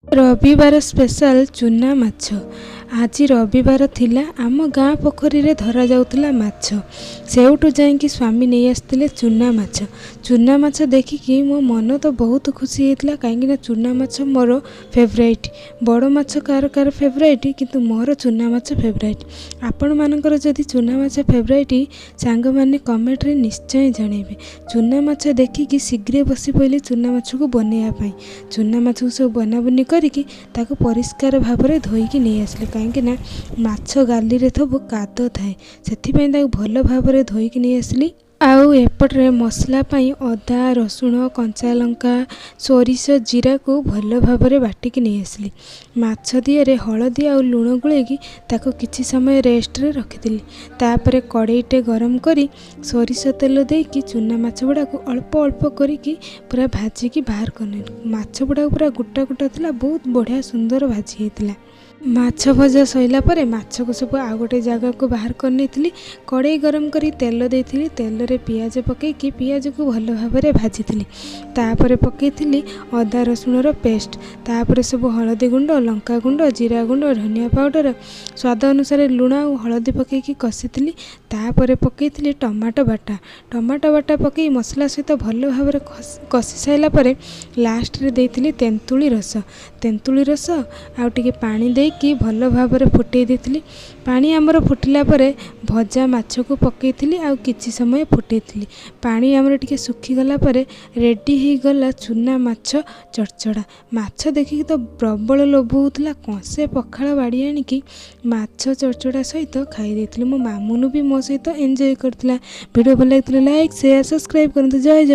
रविवार स्पेशल चूना माछ। आज रविवार थिला आम गाँ पोखरी रे धरा जाउतला माछ। सेउटू जाइकी स्वामी नहीं आसते चूना माछ। चूना माछ देखिकी मो मन तो बहुत खुशी होता कहीं चूना माछ मोर फेवरेट। बड़ माछ कार कार फेवरेट किंतु मोर चूना माछ फेवरेट। आपण मानकर जदि चूना माछ फेवरेट सांग माने कमेंट रे निश्चय जणेबे। चूना माछ देखिकी शीघ्र बसी पड़े चूना माछ को बनैया। चूना माछ को सब बनाबुनी करिकी ताको परिष्कार भाव में धोईकी नहीं आसले कहीं माछ गाली रे थबु कादो थाए से भल भाव में धोईकी नहीं आसली। आउ एपटे मसला पाई अदा रसुण कंचा लंका सोरिष जीरा को भल भाव में बाटिकी नहीं आसली। माछ दिहरे हलदी आ लुण गुलेकी ताको किछि समय रेस्ट रे रखिदिली। तापरे कड़ईटे गरम करी सोरिष तेल देकी चूना माछ गुड़ा को अल्प अल्प करिकी पूरा भाजिकी बाहर करने। माछ गुड़ा पूरा गोटा गोटा थिला, बहुत बढ़िया सुंदर भाजी होता। माछ भजा सैला परे माछ को सब आ गोटे जगह को बाहर करनी। कड़ई गरम करी तेल देइथिली। तेल रे पियाज पकईकी पियाज को भल भाव में भाजी। तापरे पकईथिली अदा रसुण रो पेस्ट। तापरे सब हलदी गुंड लंका गुंड जीरा गुंड धनिया पाउडर स्वाद अनुसार लुण और हलदी पकईकी कषिथिली। तापरे पकईथिली टमाटो बाटा। टमाटो बाटा पकई मसला सहित भल भाव में कषि साइला परे लास्ट रे देइथिली तेंतुली रस। तेंतुली रस आउ टिके पानी दे कि भल भाव में फुटई देथिली। पानी आमर फुटिला परे भजा माछ को पकईथिली आउ किछि समय फुटईथिली। पानी आमर टिके सुखी गला परे रेडी ही गला चूना माछ चड़चड़ा। माछ देखिकी तो प्रबल लोभ होउतला। कंसे पखाळ बाड़ी आनिकी माछ चड़चड़ा सहित खाई देथिली। मो मामुनु भी मो सहित एंजॉय करथिला। वीडियो भल लागितले लाइक शेयर सब्सक्राइब करंतु। जय जगन्नाथ।